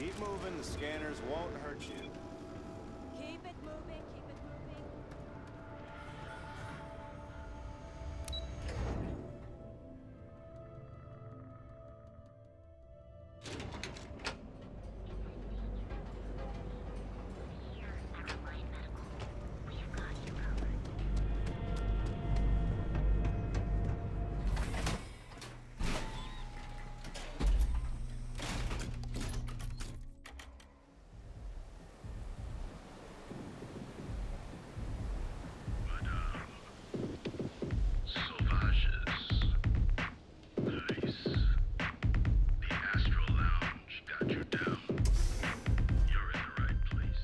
Keep moving, the scanners won't hurt you. Keep it moving, keep it moving. Sauvages. Nice. The Astral Lounge got you down. You're in the right place,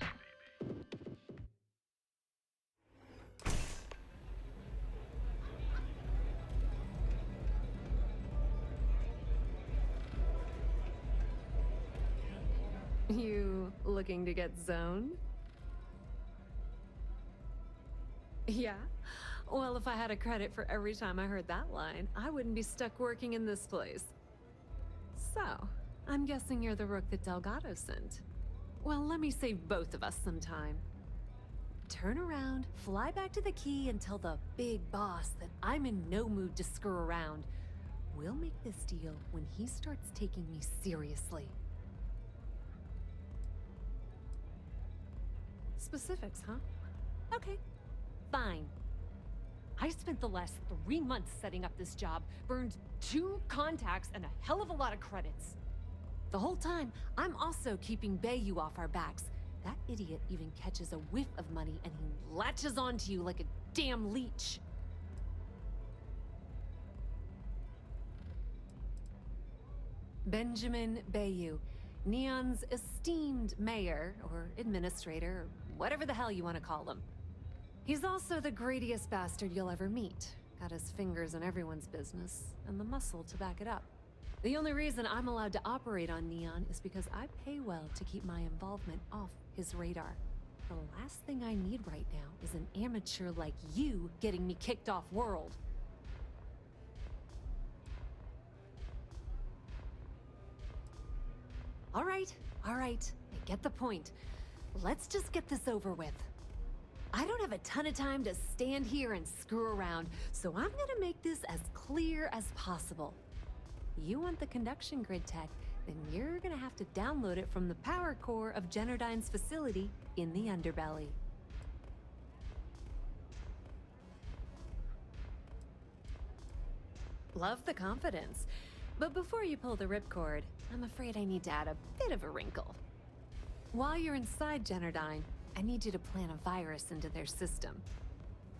baby. You looking to get zoned? Yeah? Well, if I had a credit for every time I heard that line, I wouldn't be stuck working in this place. So, I'm guessing you're the rook that Delgado sent. Well, let me save both of us some time. Turn around, fly back to the key, and tell the big boss that I'm in no mood to screw around. We'll make this deal when he starts taking me seriously. Specifics, huh? Okay, fine. I spent the last 3 months setting up this job, burned 2 contacts and a hell of a lot of credits. The whole time, I'm also keeping Bayou off our backs. That idiot even catches a whiff of money and he latches onto you like a damn leech. Benjamin Bayou, Neon's esteemed mayor, or administrator, or whatever the hell you want to call him. He's also the greediest bastard you'll ever meet. Got his fingers in everyone's business, and the muscle to back it up. The only reason I'm allowed to operate on Neon is because I pay well to keep my involvement off his radar. The last thing I need right now is an amateur like you getting me kicked off world. All right, I get the point. Let's just get this over with. I don't have a ton of time to stand here and screw around, so I'm gonna make this as clear as possible. You want the conduction grid tech, then you're gonna have to download it from the power core of Generdyne's facility in the underbelly. Love the confidence. But before you pull the ripcord, I'm afraid I need to add a bit of a wrinkle. While you're inside Generdyne, I need you to plant a virus into their system.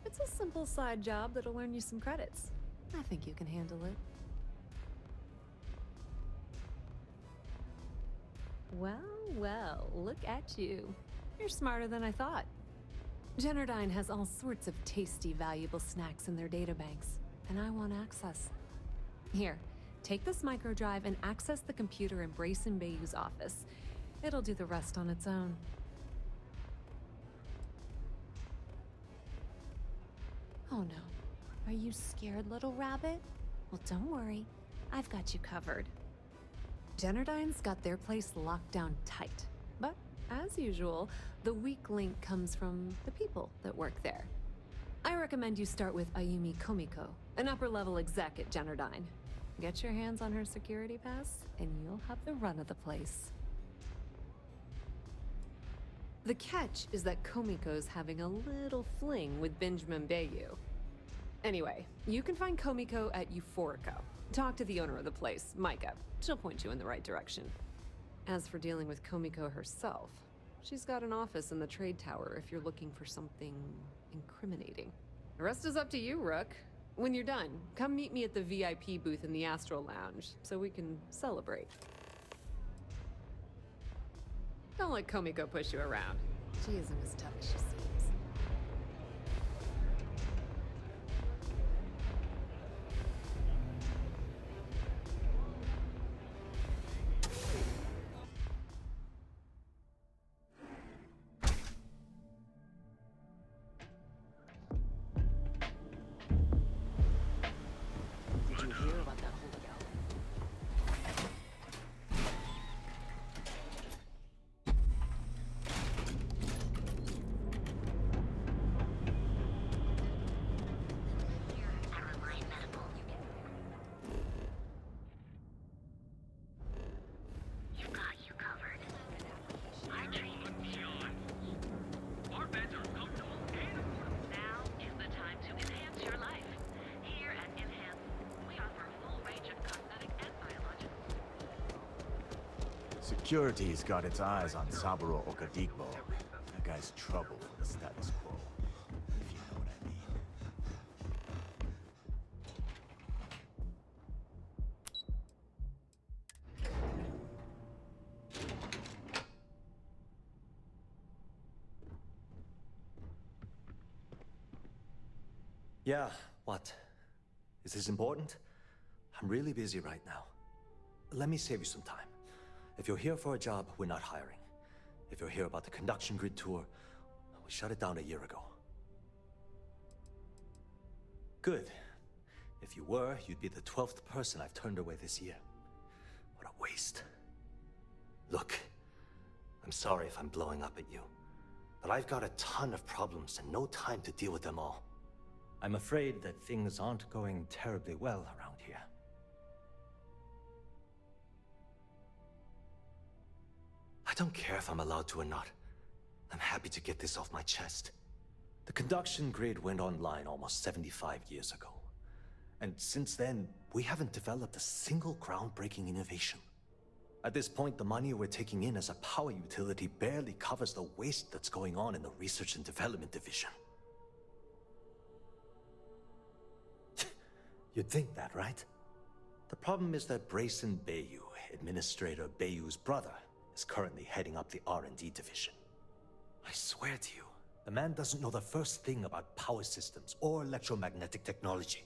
It's a simple side job that'll earn you some credits. I think you can handle it. Well, look at you. You're smarter than I thought. Generdyne has all sorts of tasty, valuable snacks in their databanks, and I want access. Here, take this microdrive and access the computer in Brayson Bayou's office. It'll do the rest on its own. Oh no. Are you scared, little rabbit? Well, don't worry. I've got you covered. Generdyne's got their place locked down tight. But, as usual, the weak link comes from the people that work there. I recommend you start with Ayumi Komiko, an upper-level exec at Generdyne. Get your hands on her security pass, and you'll have the run of the place. The catch is that Komiko's having a little fling with Benjamin Bayou. Anyway, you can find Komiko at Euphorico. Talk to the owner of the place, Micah. She'll point you in the right direction. As for dealing with Komiko herself, she's got an office in the trade tower if you're looking for something incriminating. The rest is up to you, Rook. When you're done, come meet me at the VIP booth in the Astral Lounge so we can celebrate. Don't let Komiko push you around. She isn't as tough as she seems. Did you hear about that holdout? Security's got its eyes on Saburo Okadigbo. That guy's trouble for the status quo, if you know what I mean. Yeah, what? Is this important? I'm really busy right now. Let me save you some time. If you're here for a job, we're not hiring. If you're here about the conduction grid tour, we shut it down a year ago. Good. If you were, you'd be the 12th person I've turned away this year. What a waste. Look, I'm sorry if I'm blowing up at you, but I've got a ton of problems and no time to deal with them all. I'm afraid that things aren't going terribly well around here. I don't care if I'm allowed to or not. I'm happy to get this off my chest. The conduction grid went online almost 75 years ago. And since then, we haven't developed a single groundbreaking innovation. At this point, the money we're taking in as a power utility barely covers the waste that's going on in the research and development division. You'd think that, right? The problem is that Brayson Bayou, Administrator Bayou's brother, is currently heading up the R&D division. I swear to you, the man doesn't know the first thing about power systems or electromagnetic technology.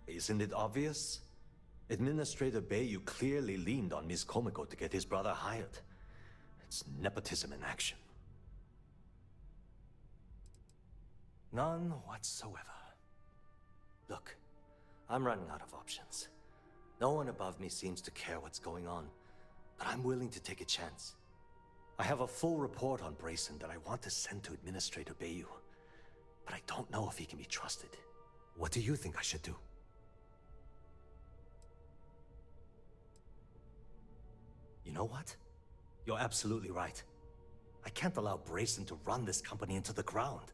Isn't it obvious? Administrator Bayou clearly leaned on Ms. Komiko to get his brother hired. It's nepotism in action. None whatsoever. Look, I'm running out of options. No one above me seems to care what's going on, but I'm willing to take a chance. I have a full report on Brayson that I want to send to Administrator Bayou, but I don't know if he can be trusted. What do you think I should do? You know what? You're absolutely right. I can't allow Brayson to run this company into the ground.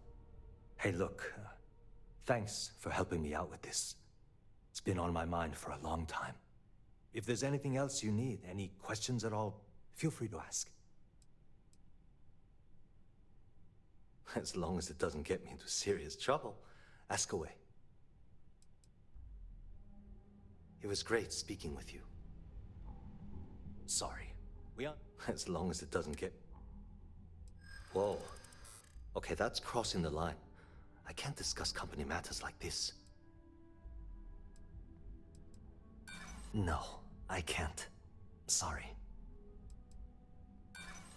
Hey, look, thanks for helping me out with this. It's been on my mind for a long time. If there's anything else you need, any questions at all, feel free to ask. As long as it doesn't get me into serious trouble, ask away. It was great speaking with you. Sorry. As long as it doesn't get... Whoa. Okay, that's crossing the line. I can't discuss company matters like this. No, I can't. Sorry.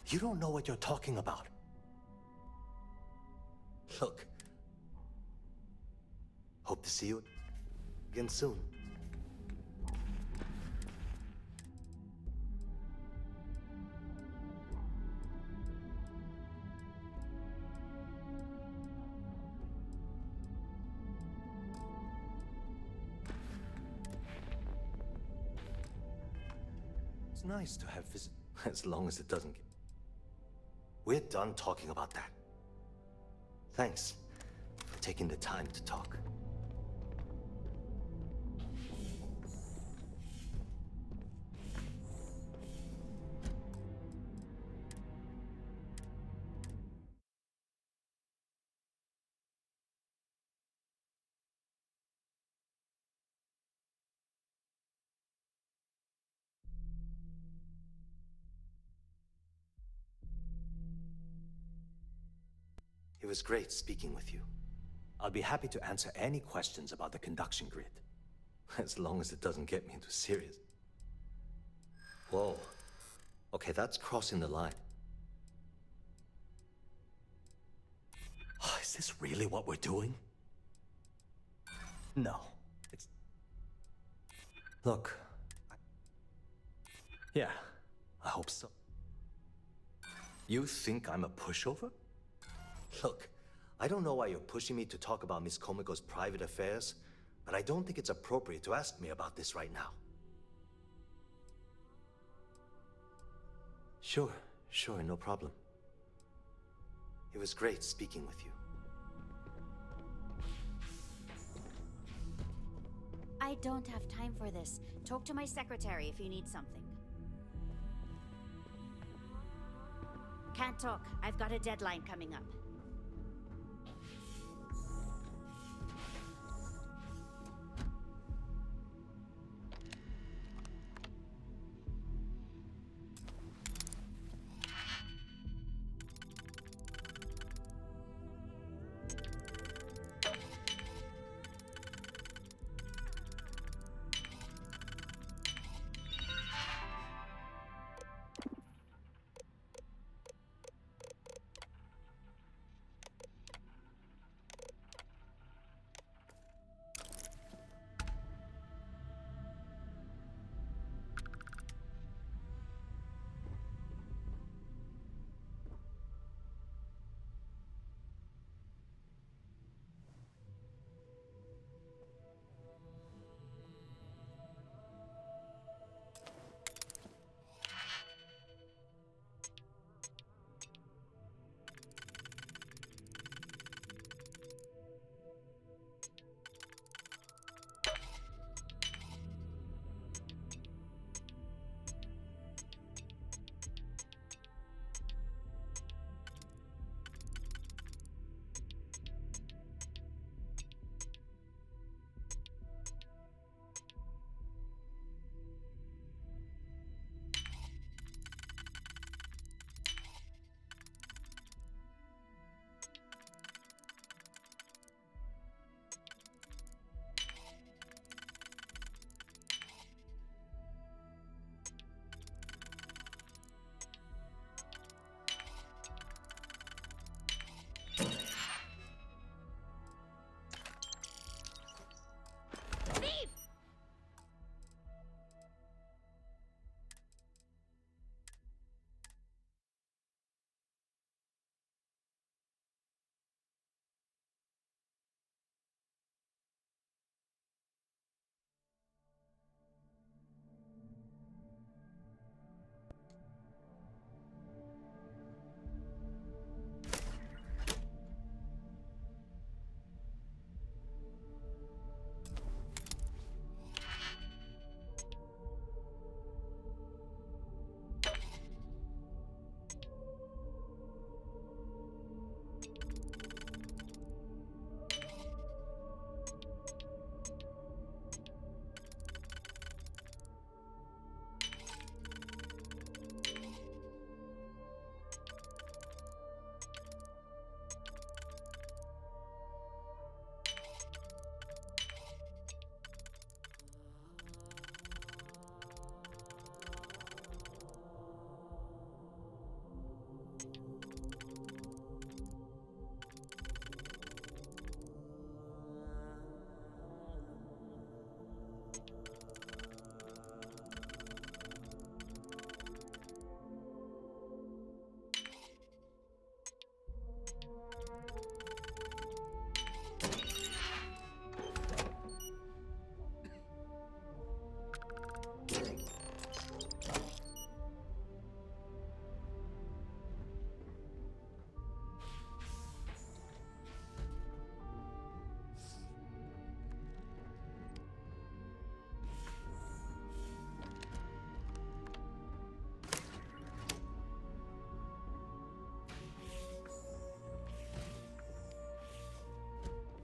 You don't know what you're talking about. Look. Hope to see you again soon. It's nice to have visit, as long as it doesn't get... We're done talking about that. Thanks for taking the time to talk. It was great speaking with you. I'll be happy to answer any questions about the conduction grid. As long as it doesn't get me into serious... Whoa. Okay, that's crossing the line. Is this really what we're doing? No, it's... Look... Yeah, I hope so. You think I'm a pushover? Look, I don't know why you're pushing me to talk about Miss Komiko's private affairs, but I don't think it's appropriate to ask me about this right now. Sure, no problem. It was great speaking with you. I don't have time for this. Talk to my secretary if you need something. Can't talk. I've got a deadline coming up.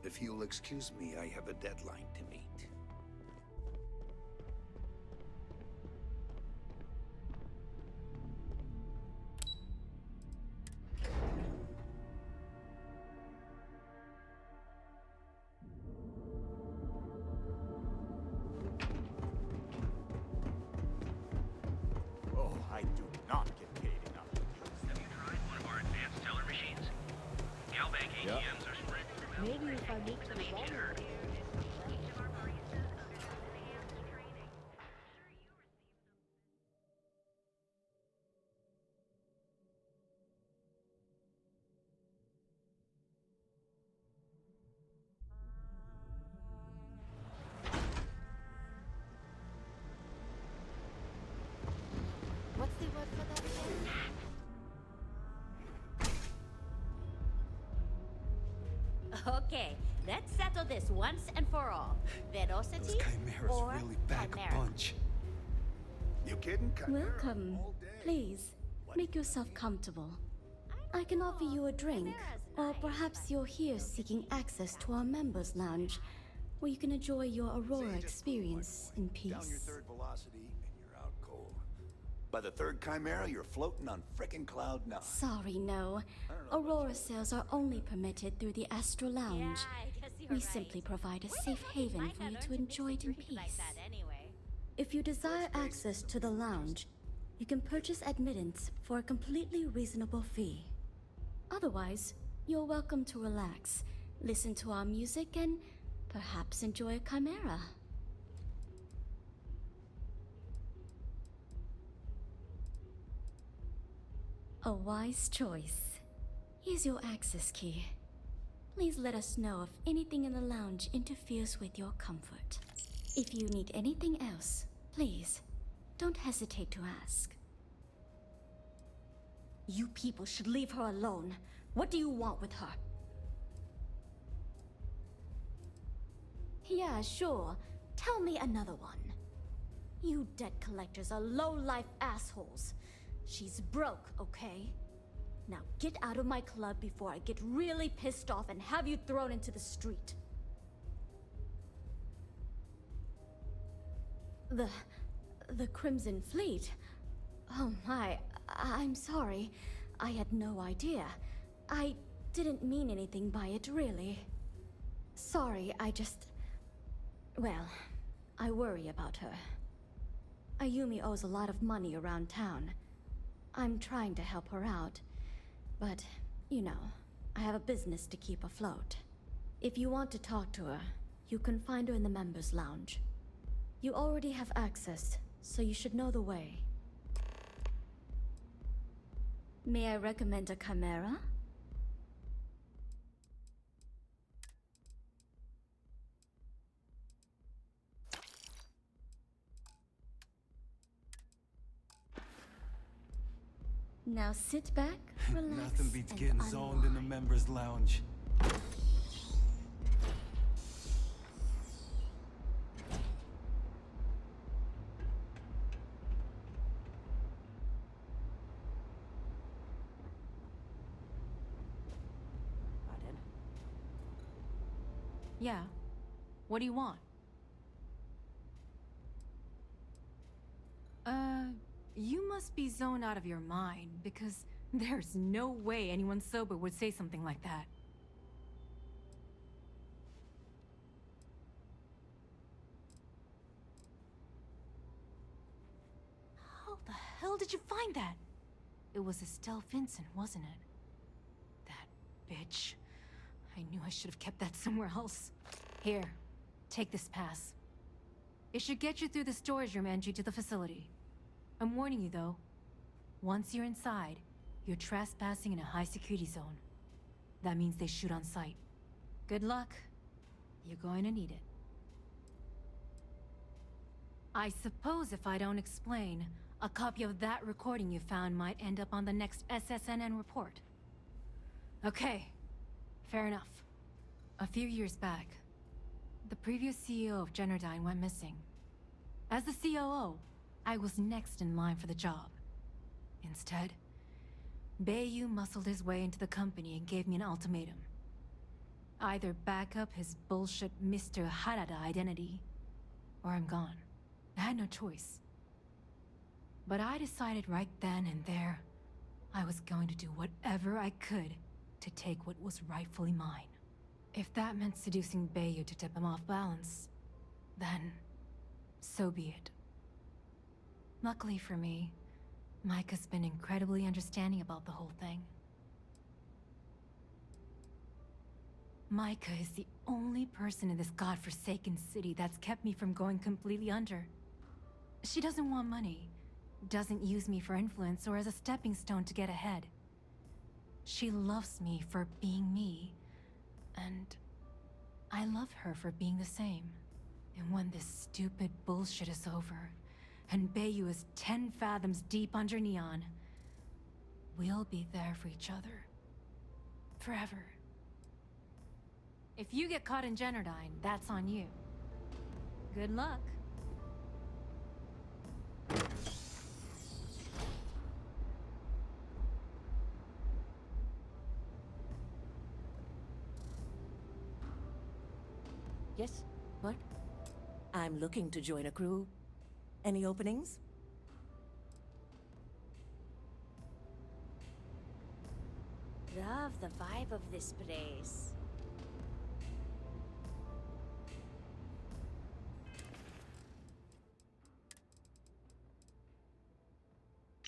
If you'll excuse me, I have a deadline to meet. Oh, I do not get paid enough to do this. Have you tried one of our advanced teller machines? Galbank ATMs are spread throughout the Maybe if I meet It's the an ancient herd. What's the word for that again? Okay, let's settle this once and for all. Velocity Those chimeras or really pack a chimera? punch. You kidding? Chimera Welcome. all day. Please, make yourself comfortable. I can offer you a drink, or perhaps you're here seeking access to our members' lounge, where you can enjoy your Aurora experience in Down your peace. third velocity and you're out cold. By the third chimera, you're floating on frickin' cloud nine. Sorry, no. Aurora sales are only permitted through the Astro Lounge. I guess you're We right. simply provide a Where the safe hell did haven Micah for you learn to mix enjoy a it in drink peace. like that anyway? If you desire access to the lounge, you can purchase admittance for a completely reasonable fee. Otherwise, you're welcome to relax, listen to our music, and perhaps enjoy a chimera. A wise choice. Here's your access key. Please let us know if anything in the lounge interferes with your comfort. If you need anything else, please, don't hesitate to ask. You people should leave her alone. What do you want with her? Yeah, sure. Tell me another one. You debt collectors are low-life assholes. She's broke, okay? Now get out of my club before I get really pissed off and have you thrown into the street. The Crimson Fleet? Oh my, I'm sorry. I had no idea. I didn't mean anything by it, really. Sorry, well, I worry about her. Ayumi owes a lot of money around town. I'm trying to help her out, but, you know, I have a business to keep afloat. If you want to talk to her, you can find her in the members' lounge. You already have access, so you should know the way. May I recommend a chimera? Now sit back, relax, Nothing beats and getting zoned in the unwind. members' lounge. Pardon? Yeah. What do you want? You must be zoned out of your mind, because there's no way anyone sober would say something like that. How the hell did you find that? It was Estelle Vincent, wasn't it? That bitch. I knew I should have kept that somewhere else. Here, take this pass. It should get you through the storage room entry to the facility. I'm warning you though. Once you're inside, you're trespassing in a high-security zone. That means they shoot on sight. Good luck. You're going to need it. I suppose if I don't explain, a copy of that recording you found might end up on the next SSNN report. Okay, fair enough. A few years back, the previous CEO of Generdyne went missing. As the COO, I was next in line for the job. Instead, Bayou muscled his way into the company and gave me an ultimatum. Either back up his bullshit Mr. Harada identity, or I'm gone. I had no choice. But I decided right then and there, I was going to do whatever I could to take what was rightfully mine. If that meant seducing Bayou to tip him off balance, then so be it. Luckily for me, Mike has been incredibly understanding about the whole thing. Micah is the only person in this godforsaken city that's kept me from going completely under. She doesn't want money, doesn't use me for influence or as a stepping stone to get ahead. She loves me for being me, and I love her for being the same. And when this stupid bullshit is over, and Bayou is 10 fathoms deep under Neon, we'll be there for each other. Forever. If you get caught in Generdyne, that's on you. Good luck. Yes? What? I'm looking to join a crew. Any openings? Love the vibe of this place.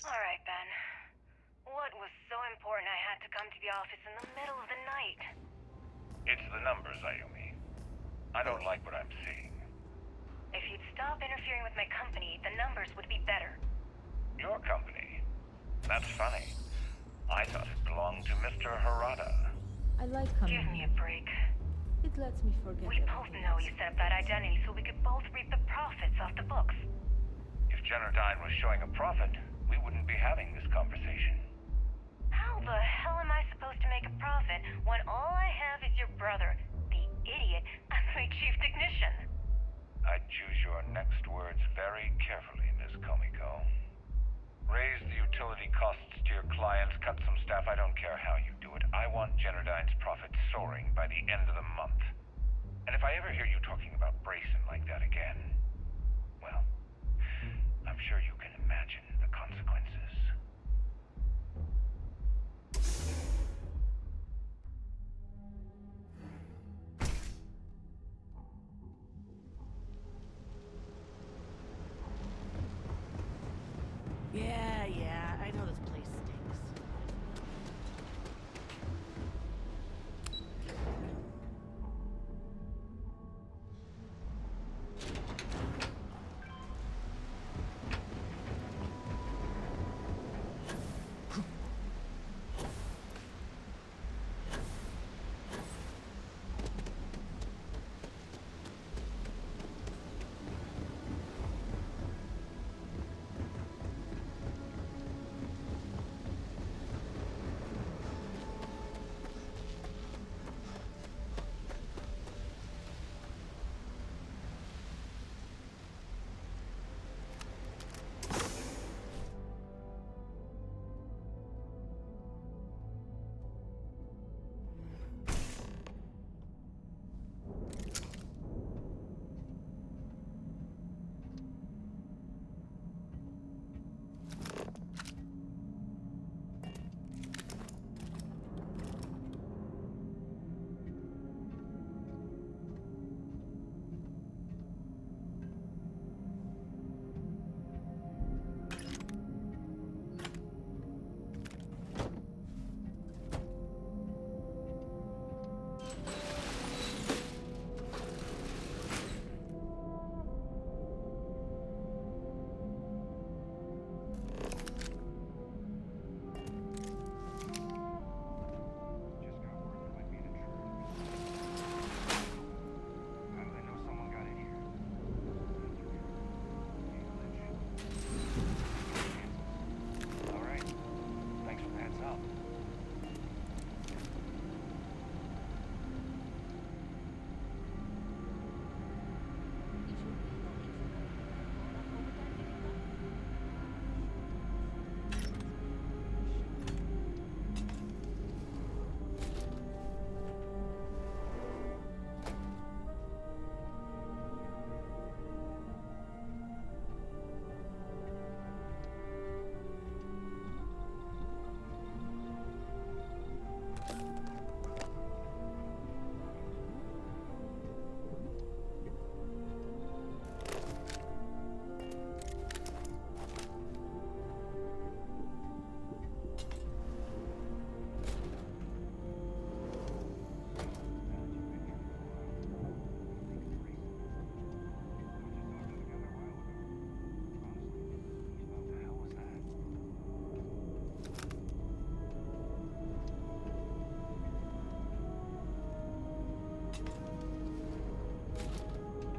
All right, Ben. What was so important I had to come to the office in the middle of the night? It's the numbers, Ayumi. I don't like what I'm seeing. If you'd stop interfering with my company, the numbers would be better. Your company? That's funny. I thought it belonged to Mr. Harada. I like coming Give me here. a break. It lets me forget We both everything know else. you set up that identity so we could both reap the profits off the books. If Generdyne was showing a profit, we wouldn't be having this conversation. How the hell am I supposed to make a profit when all I have is your brother, the idiot, as my chief technician? I'd choose your next words very carefully, Miss Komiko. Raise the utility costs to your clients, cut some staff, I don't care how you do it. I want Generdyne's profits soaring by the end of the month. And if I ever hear you talking about Brayson like that again, well, I'm sure you can imagine the consequences. Yeah, I know this place stinks.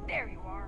There you are.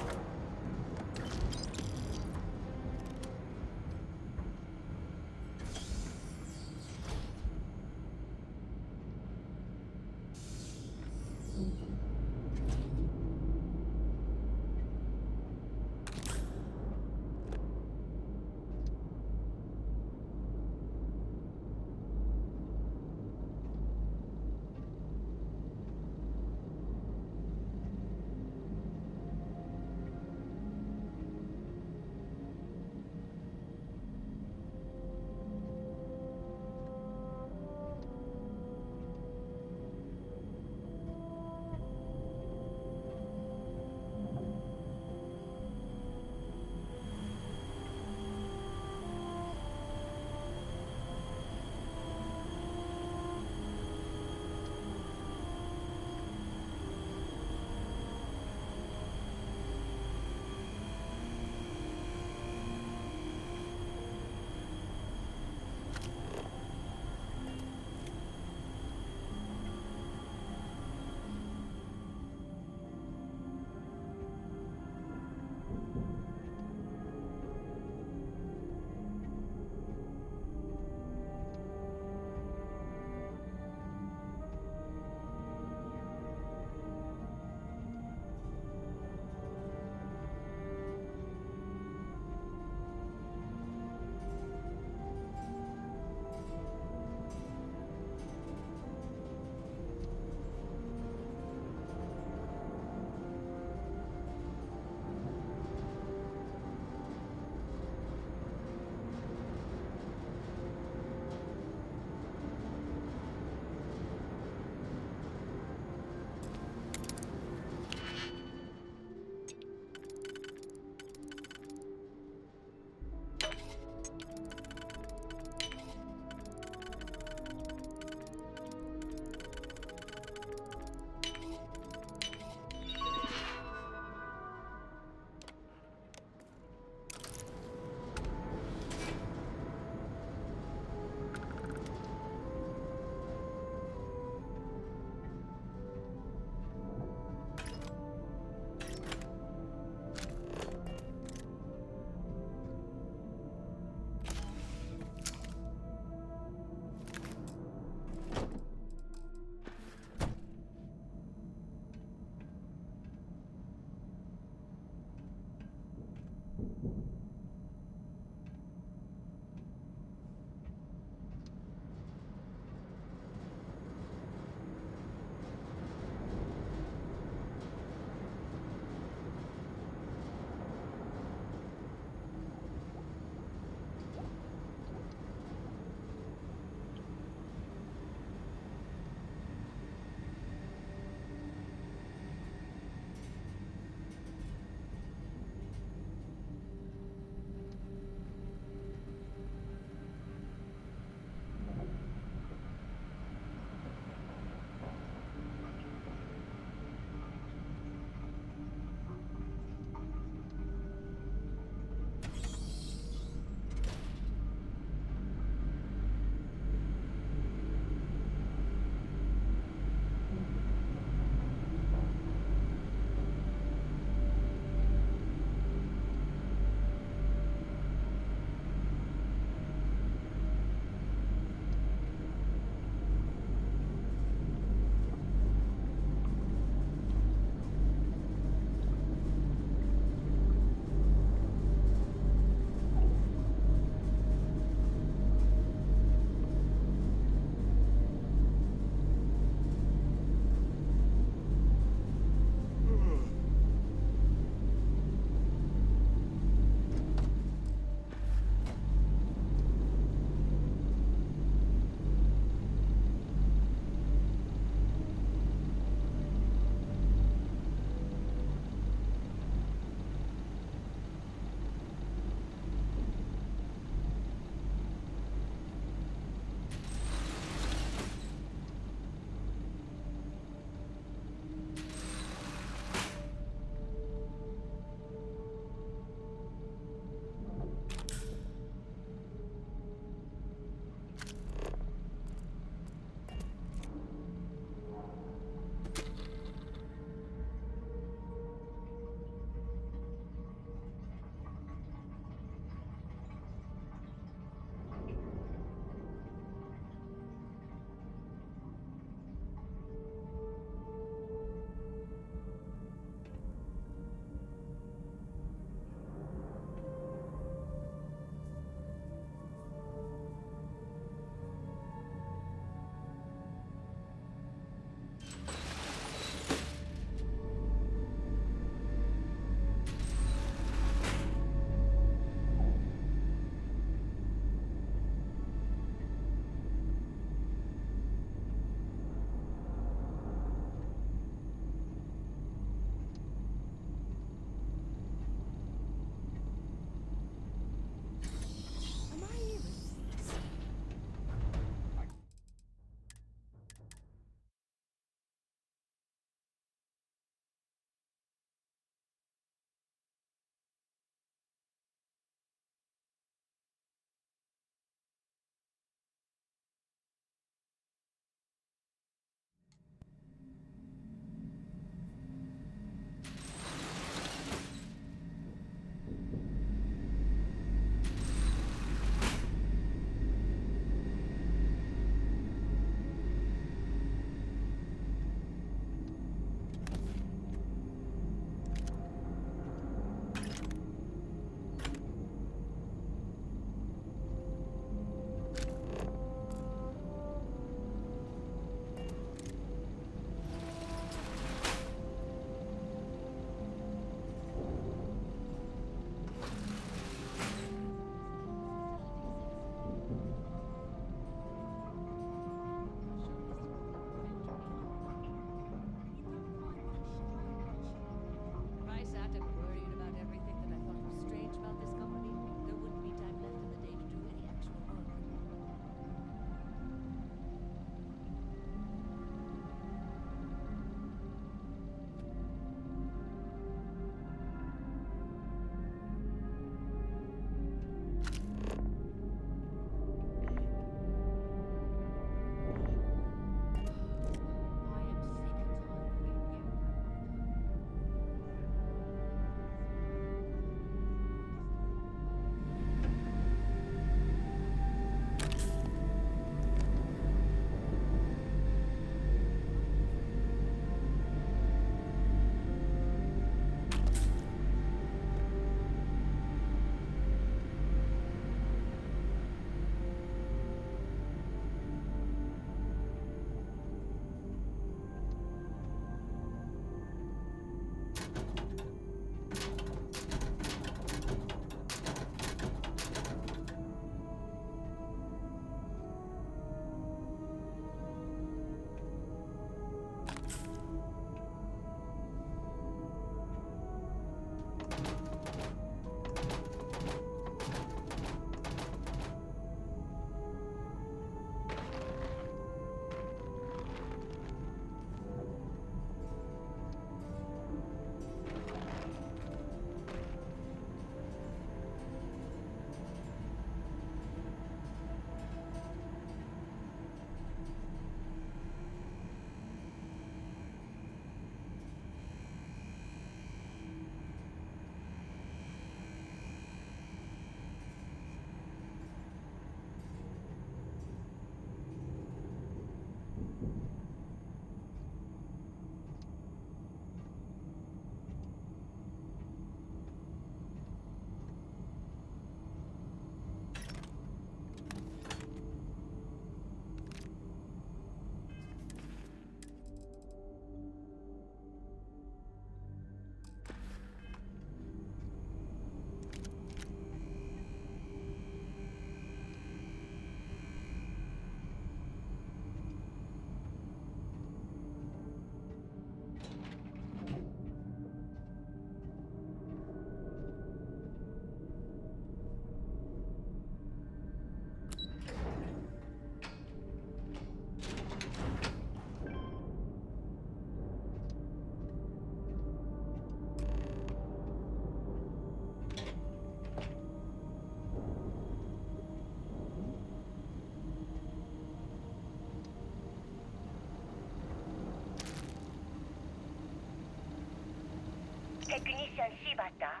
Technician Shibata,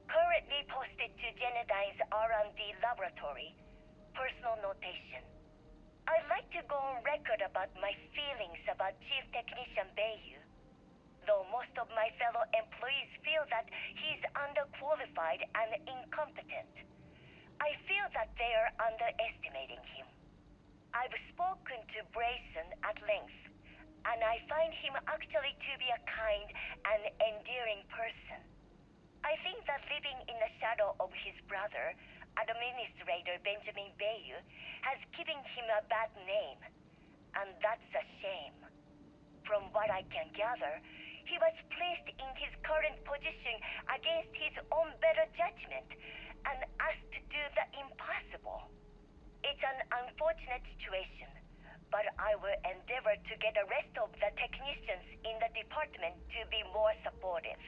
currently posted to Genodyne's R&D laboratory. Personal notation. I'd like to go on record about my feelings about Chief Technician Bayu. Though most of my fellow employees feel that he's underqualified and incompetent, I feel that they are underestimating him. I've spoken to Brayson at length, and I find him actually to be a kind and endearing person. I think that living in the shadow of his brother, Administrator Benjamin Bayu, has given him a bad name, and that's a shame. From what I can gather, he was placed in his current position against his own better judgment and asked to do the impossible. It's an unfortunate situation, but I will endeavor to get the rest of the technicians in the department to be more supportive.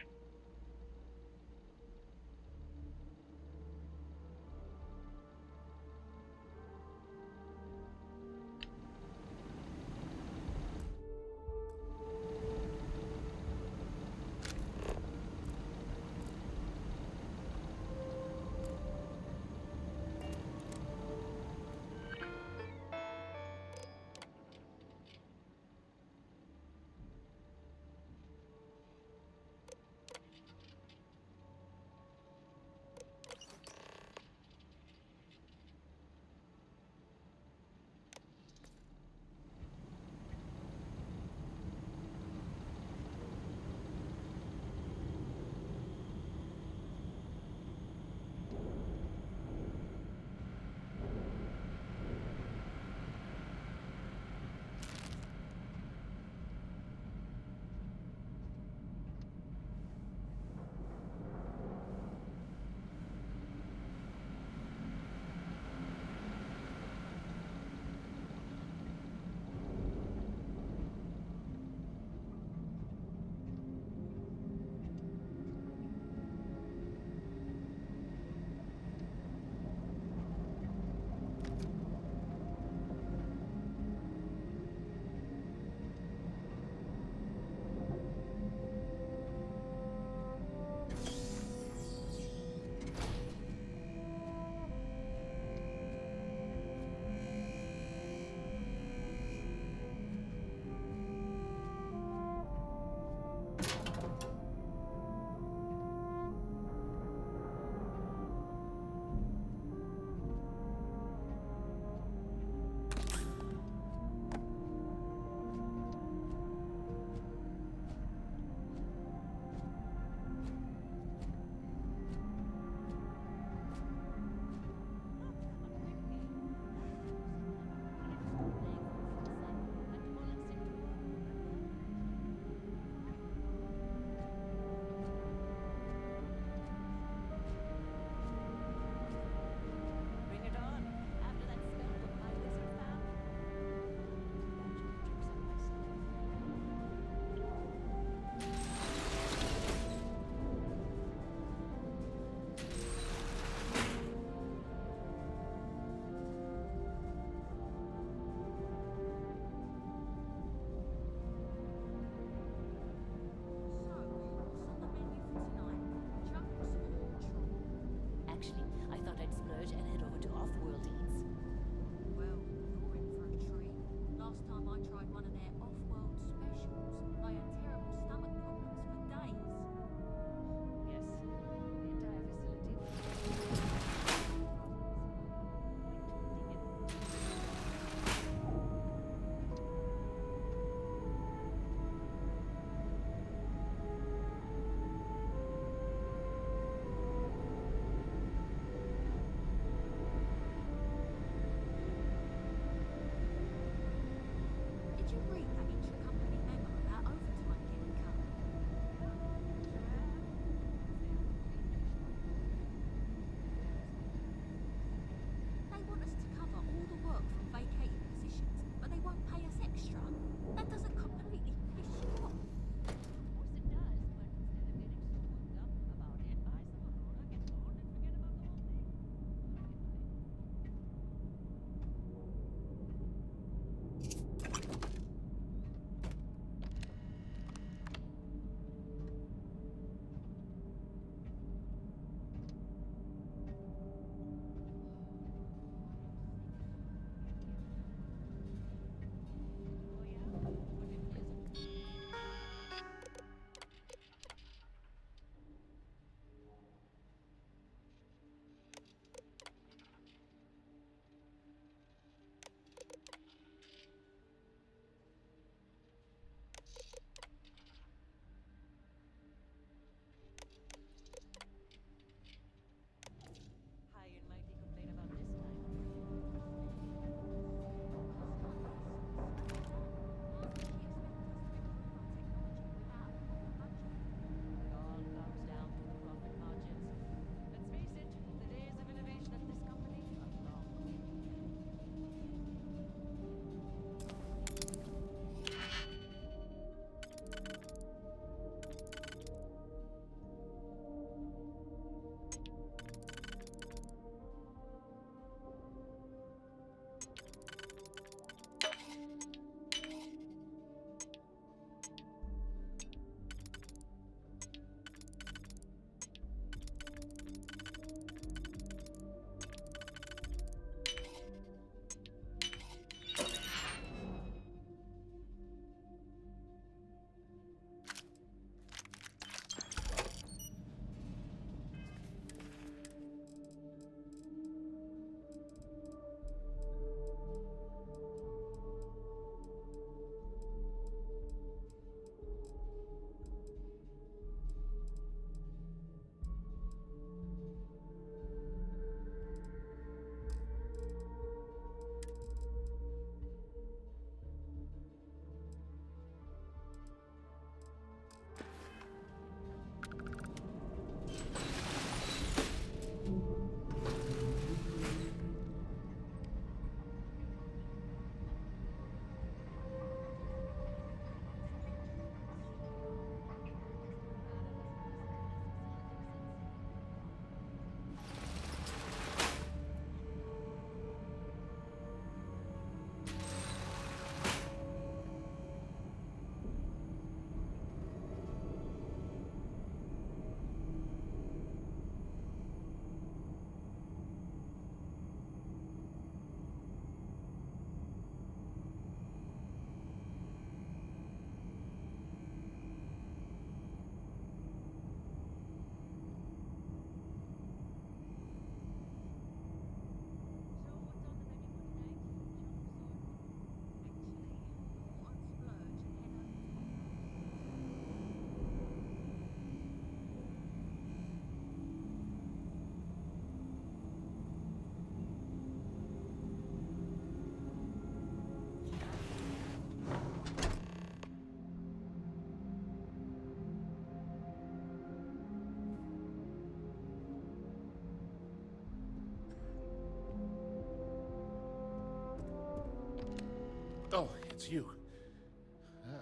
Oh, it's you.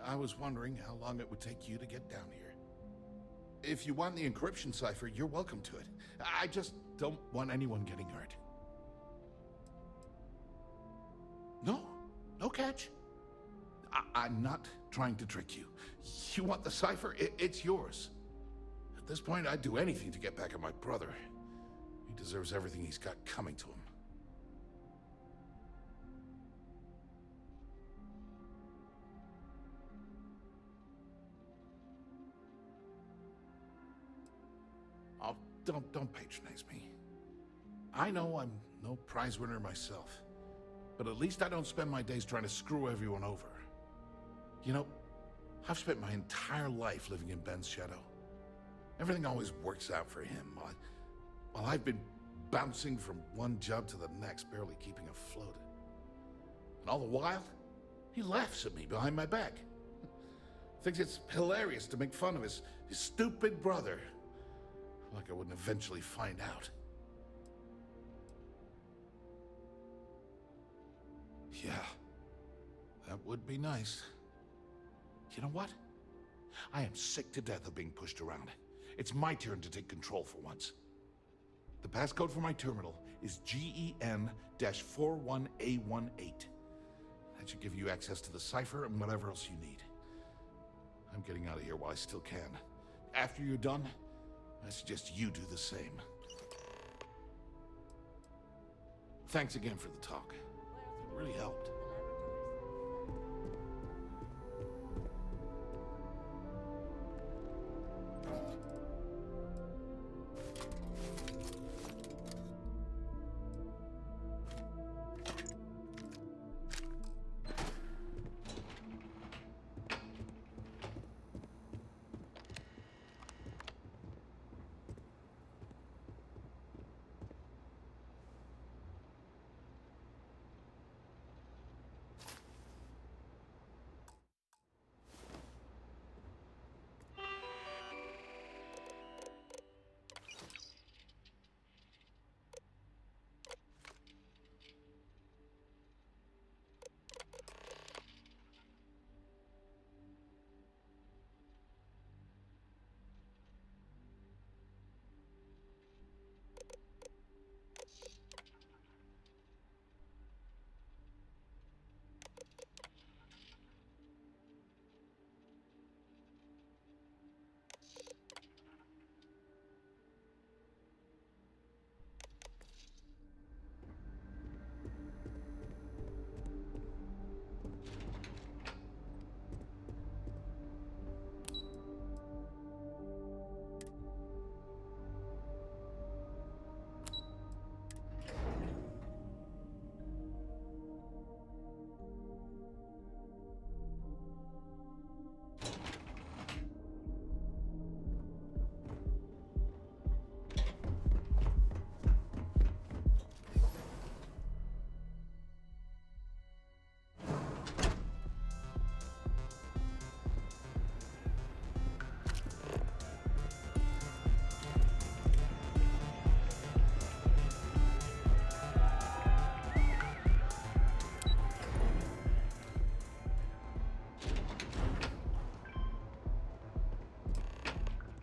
I was wondering how long it would take you to get down here. If you want the encryption cipher, you're welcome to it. I just don't want anyone getting hurt. No catch. I'm not trying to trick you. You want the cipher? It's yours. At this point, I'd do anything to get back at my brother. He deserves everything he's got coming to him. Oh, don't patronize me. I know I'm no prize winner myself, but at least I don't spend my days trying to screw everyone over. You know, I've spent my entire life living in Ben's shadow. Everything always works out for him, while I've been bouncing from one job to the next, barely keeping afloat. And all the while, he laughs at me behind my back. Thinks it's hilarious to make fun of his stupid brother. Like I wouldn't eventually find out. Yeah, that would be nice. You know what? I am sick to death of being pushed around. It's my turn to take control for once. The passcode for my terminal is GEN-41A18. That should give you access to the cipher and whatever else you need. I'm getting out of here while I still can. After you're done, I suggest you do the same. Thanks again for the talk. It really helped.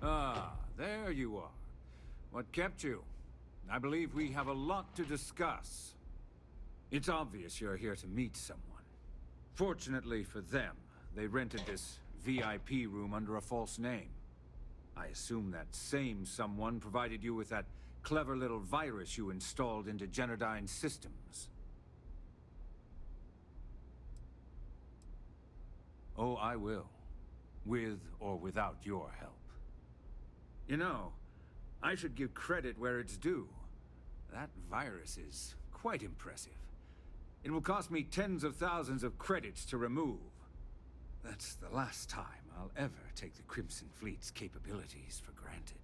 Ah, there you are. What kept you? I believe we have a lot to discuss. It's obvious you're here to meet someone. Fortunately for them, they rented this VIP room under a false name. I assume that same someone provided you with that clever little virus you installed into Generdyne's systems. Oh, I will. With or without your help. You know, I should give credit where it's due. That virus is quite impressive. It will cost me tens of thousands of credits to remove. That's the last time I'll ever take the Crimson Fleet's capabilities for granted.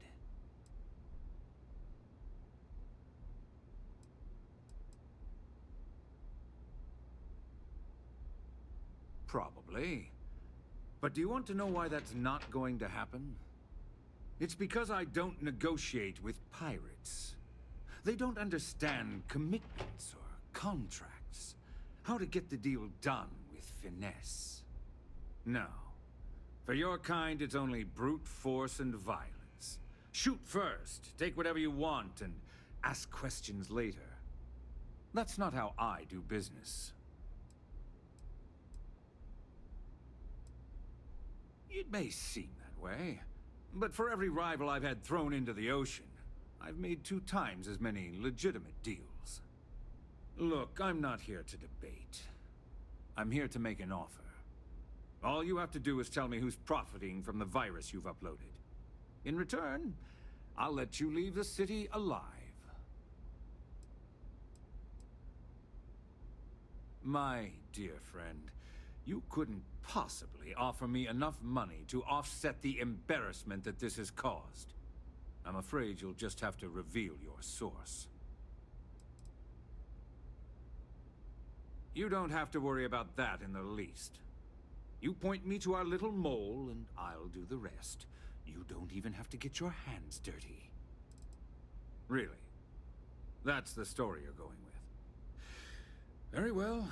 Probably. But do you want to know why that's not going to happen? It's because I don't negotiate with pirates. They don't understand commitments or contracts. How to get the deal done with finesse. No. For your kind, it's only brute force and violence. Shoot first, take whatever you want, and ask questions later. That's not how I do business. It may seem that way, but for every rival I've had thrown into the ocean, I've made 2 times as many legitimate deals. Look, I'm not here to debate. I'm here to make an offer. All you have to do is tell me who's profiting from the virus you've uploaded. In return, I'll let you leave the city alive. My dear friend, you couldn't possibly offer me enough money to offset the embarrassment that this has caused. I'm afraid you'll just have to reveal your source. You don't have to worry about that in the least. You point me to our little mole, and I'll do the rest. You don't even have to get your hands dirty. Really? That's the story you're going with. Very well.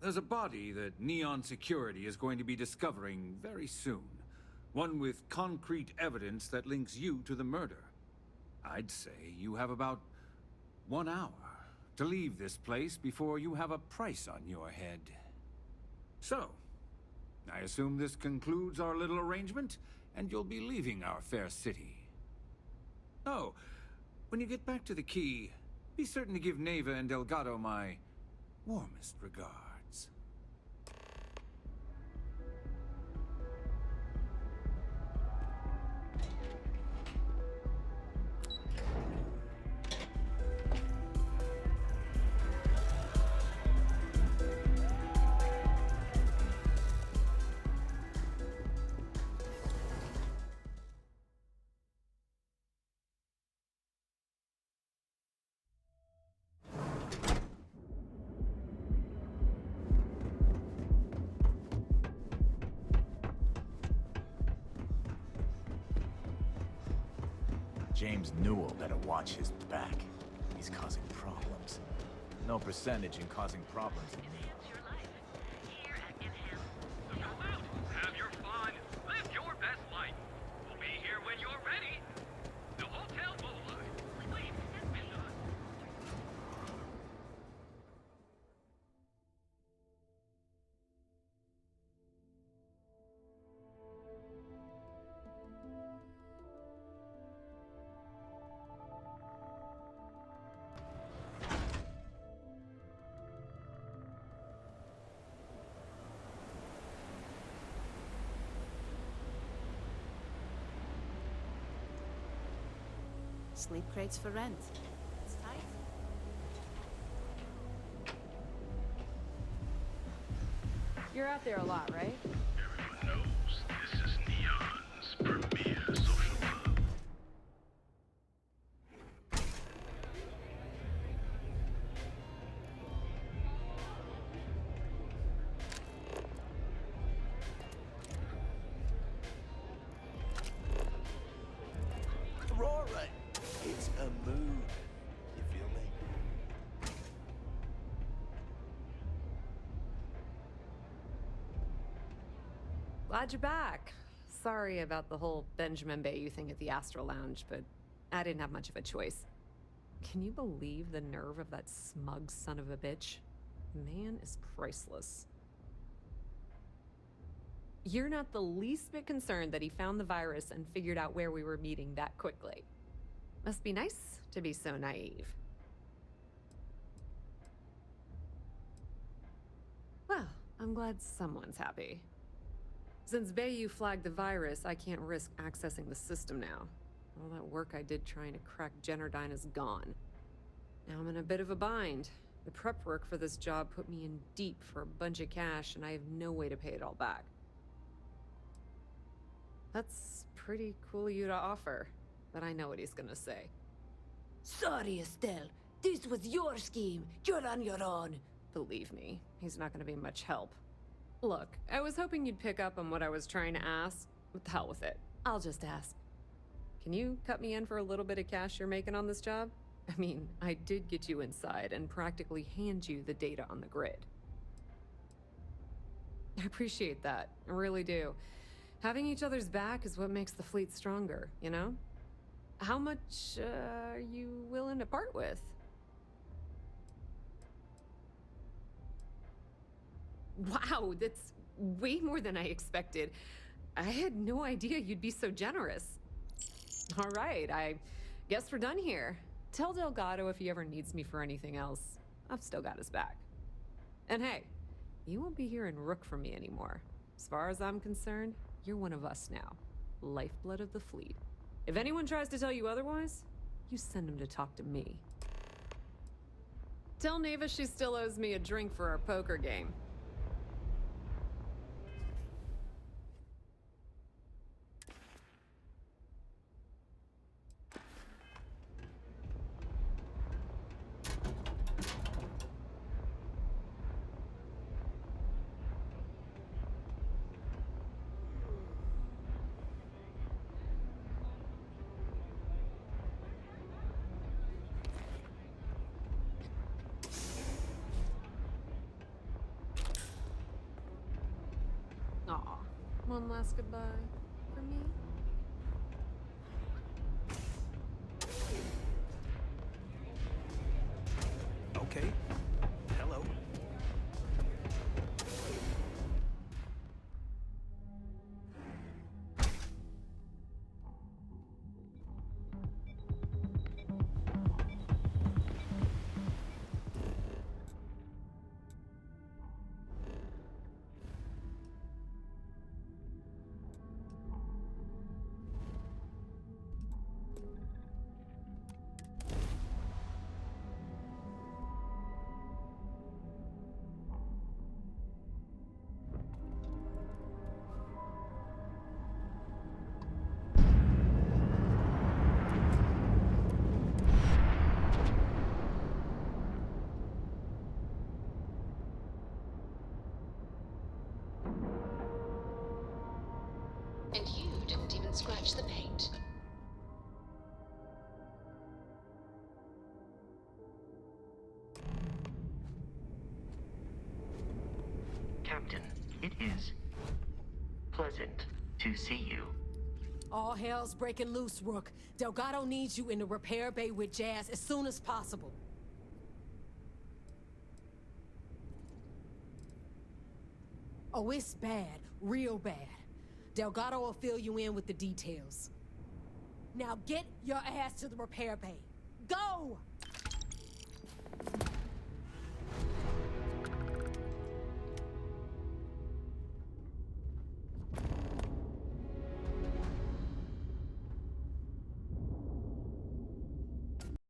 There's a body that Neon Security is going to be discovering very soon. One with concrete evidence that links you to the murder. I'd say you have about 1 hour to leave this place before you have a price on your head. So, I assume this concludes our little arrangement, and you'll be leaving our fair city. Oh, when you get back to the key, be certain to give Neva and Delgado my warmest regards. James Newell better watch his back. He's causing problems. No percentage in causing problems in me. Have your fun. Live your best life. We'll be here when you're ready. The Hotel POWAHHH. Sleep has been done. Sleep crates for rent. It's tight. You're out there a lot, right? Everyone knows this is Neon's premier social club. Aurora, it's a mood. You feel me? Glad you're back. Sorry about the whole Benjamin Bayou thing at the Astral Lounge, but I didn't have much of a choice. Can you believe the nerve of that smug son of a bitch? Man is priceless. You're not the least bit concerned that he found the virus and figured out where we were meeting that quickly. Must be nice to be so naive. Well, I'm glad someone's happy. Since Bayou flagged the virus, I can't risk accessing the system now. All that work I did trying to crack Generdyne is gone. Now I'm in a bit of a bind. The prep work for this job put me in deep for a bunch of cash, and I have no way to pay it all back. That's pretty cool of you to offer, but I know what he's gonna say. Sorry, Estelle. This was your scheme. You're on your own. Believe me, he's not gonna be much help. Look, I was hoping you'd pick up on what I was trying to ask. What the hell with it? I'll just ask. Can you cut me in for a little bit of cash you're making on this job? I mean, I did get you inside and practically hand you the data on the grid. I appreciate that. I really do. Having each other's back is what makes the fleet stronger, you know? How much are you willing to part with? Wow, that's way more than I expected. I had no idea you'd be so generous. All right, I guess we're done here. Tell Delgado if he ever needs me for anything else. I've still got his back. And hey, you won't be hearing Rook from me anymore. As far as I'm concerned, you're one of us now. Lifeblood of the fleet. If anyone tries to tell you otherwise, you send them to talk to me. Tell Neva she still owes me a drink for our poker game. Aw, one last goodbye for me? Okay. Hello. And you didn't even scratch the paint. Captain, it is pleasant to see you. All hell's breaking loose, Rook. Delgado needs you in the repair bay with Jazz as soon as possible. Oh, it's bad. Real bad. Delgado will fill you in with the details. Now get your ass to the repair bay. Go!